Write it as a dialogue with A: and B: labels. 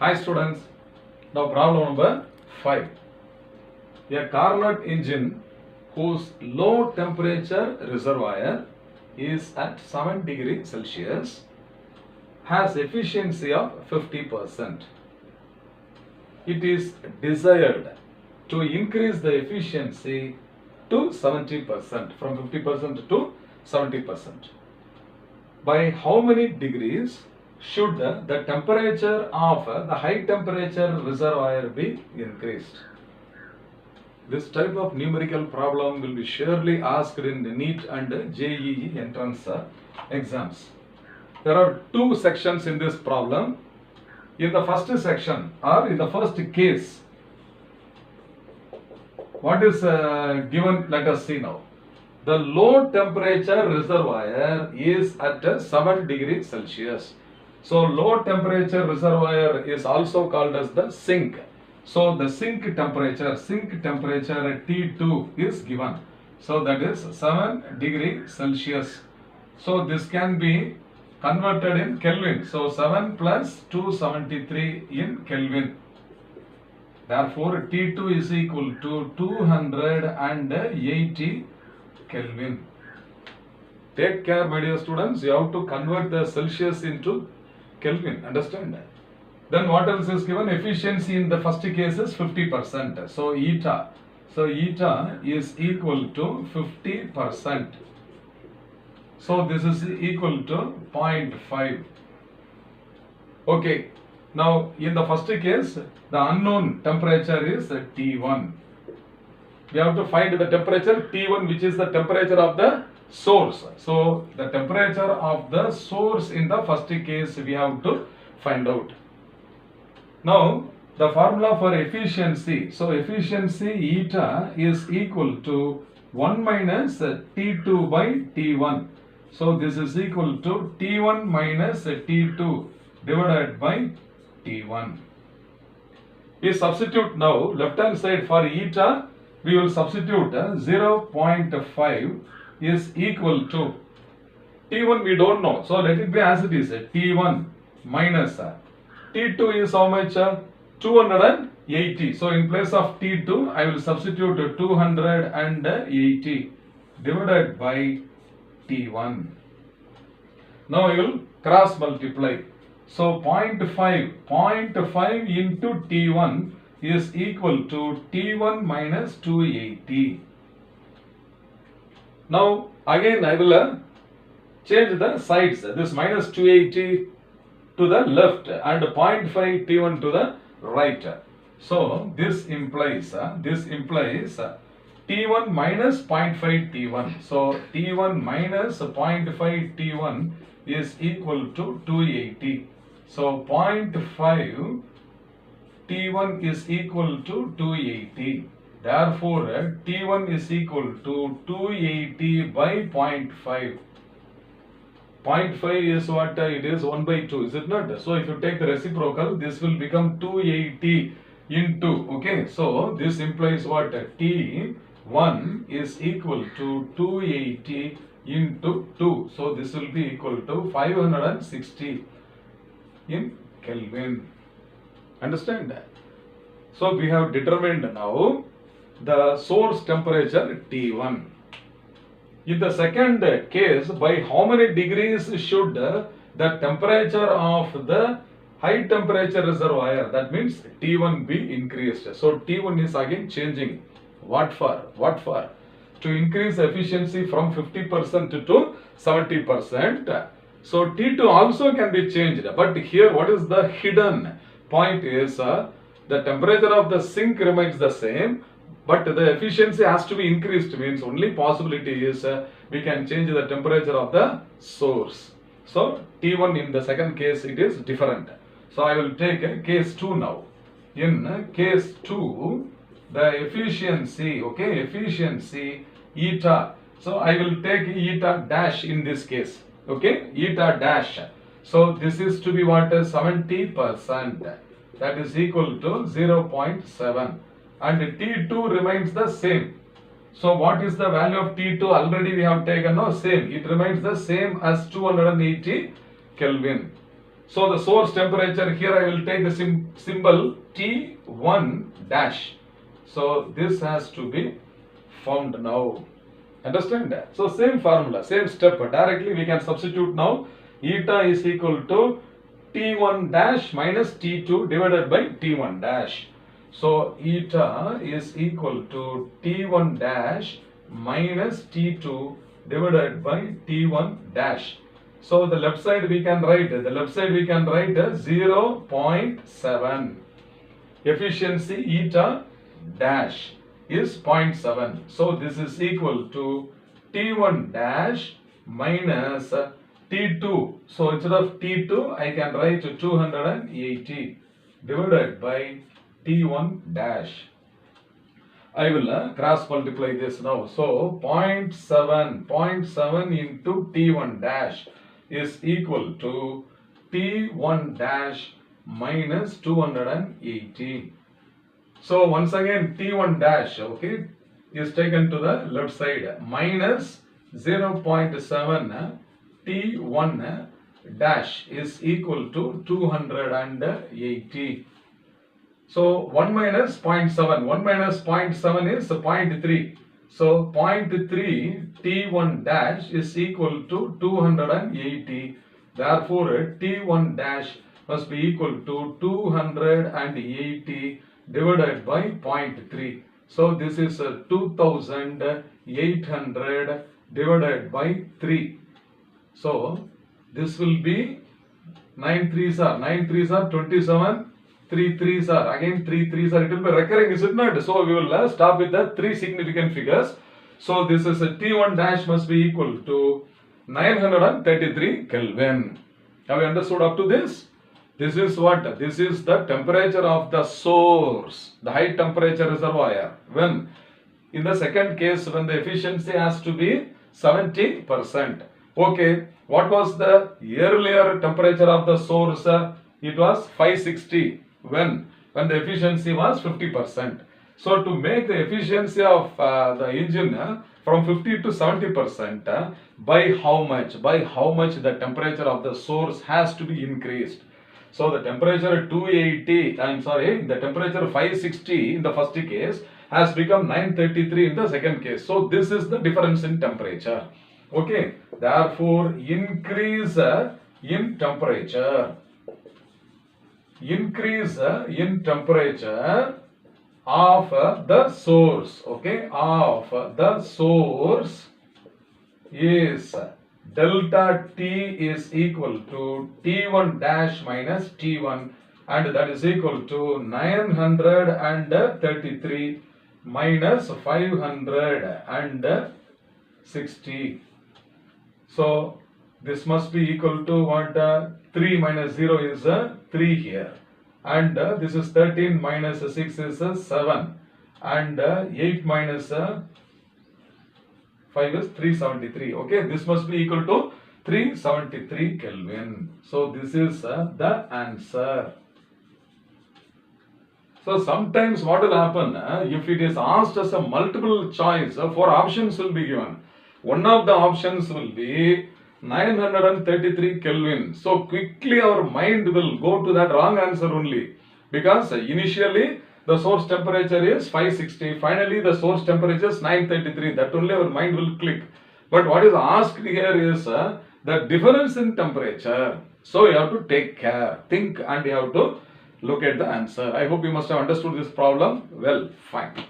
A: Hi students, now problem number 5. A Carnot engine whose low temperature reservoir is at 7 degrees Celsius has efficiency of 50%. It is desired to increase the efficiency to 70%, from 50% to 70%. By how many degrees should the temperature of the high temperature reservoir be increased? This type of numerical problem will be surely asked in the NEET and JEE entrance exams. There are two sections in this problem. In the first section or in the first case, what is given? Let us see now. The low temperature reservoir is at 7 degrees Celsius. So low temperature reservoir is also called as the sink. So the sink temperature T2 is given. So that is 7 degrees Celsius. So this can be converted in Kelvin. So 7 plus 273 in Kelvin. Therefore T2 is equal to 280 Kelvin. Take care, my dear students. You have to convert the Celsius into Kelvin. Understand? Then what else is given? Efficiency in the first case is 50%. So eta is equal to 50%. So this is equal to 0.5. Okay. Now in the first case, the unknown temperature is T1. We have to find the temperature T1, which is the temperature of the source. So the temperature of the source in the first case we have to find out. Now the formula for efficiency. So efficiency eta is equal to 1 minus T2 by T1. So this is equal to T1 minus T2 divided by T1. We substitute now left hand side for eta. We will substitute 0.5 is equal to T1 we don't know. So let it be as it is. T1 minus T2 is how much? 280. So in place of T2 I will substitute 280 divided by T1. Now I will cross multiply. So 0.5 into T1 is equal to T1 minus 280. Now again I will change the sides. This minus 280 to the left and 0.5 T1 to the right. So this implies T1 minus 0.5 T1. So T1 minus 0.5 T1 is equal to 280. So 0.5 T1 is equal to 280. Therefore, T1 is equal to 280 by 0.5. 0.5 is what it is? 1 by 2, is it not? So if you take the reciprocal, this will become 280 into, okay? So this implies what? T1 is equal to 280 into 2. So this will be equal to 560 in Kelvin. Understand that? So we have determined now the source temperature T1. In the second case, by how many degrees should the temperature of the high temperature reservoir, that means T1, be increased? So T1 is again changing. What for? To increase efficiency from 50% to 70%. So T2 also can be changed. But here what is the hidden point is the temperature of the sink remains the same, but the efficiency has to be increased. Means only possibility is we can change the temperature of the source. So T1 in the second case it is different. So I will take case 2 now. In case 2, the efficiency, okay, efficiency eta. So I will take eta dash in this case, okay, eta dash. So this is to be what? 70%. That is equal to 0.7. And T2 remains the same. So what is the value of T2? Already we have taken, no, same. It remains the same as 280 Kelvin. So the source temperature here I will take the symbol T1 dash. So this has to be found now. Understand that? So same formula, same step. Directly we can substitute now. Eta is equal to T1 dash minus T2 divided by T1 dash. So eta is equal to T1 dash minus T2 divided by T1 dash. So the left side we can write 0.7. Efficiency eta dash is 0.7. So this is equal to T1 dash minus T2. So instead of T2 I can write 280 divided by T1 dash. I will cross multiply this now. So 0.7 into T1 dash is equal to T1 dash minus 280. So once again T1 dash, okay, is taken to the left side, minus 0.7 T1 dash is equal to 280. So 1 minus 0.7, 1 minus 0.7 is 0.3. So 0.3 T1 dash is equal to 280. Therefore T1 dash must be equal to 280 divided by 0.3. So this is 2800 divided by 3. So this will be 9 3s are 27, 3 3s are again 3 3s are, it will be recurring, is it not? So we will stop with the 3 significant figures. So this is a T1 dash must be equal to 933 Kelvin. Have you understood up to this? This is what? This is the temperature of the source, the high temperature reservoir. When in the second case, when the efficiency has to be 70%. Okay, what was the earlier temperature of the source? It was 560 when the efficiency was 50%. So to make the efficiency of the engine from 50 to 70%, by how much? By how much the temperature of the source has to be increased? So the temperature 280, the temperature 560 in the first case has become 933 in the second case. So this is the difference in temperature. Okay, therefore increase in temperature. Increase in temperature of the source, okay, of the source is delta T is equal to T1 dash minus T1, and that is equal to 933 minus 560. So this must be equal to what? 3 minus 0 is 3 here, and this is 13 minus 6 is 7, and 8 minus 5 is 373. Okay, this must be equal to 373 Kelvin. So this is the answer. So sometimes what will happen, if it is asked as a multiple choice, 4 options will be given. One of the options will be 933 Kelvin. So quickly our mind will go to that wrong answer only, because initially the source temperature is 560, finally the source temperature is 933. That only our mind will click. But what is asked here is the difference in temperature. So you have to take care, think, and you have to look at the answer. I hope you must have understood this problem well. Fine.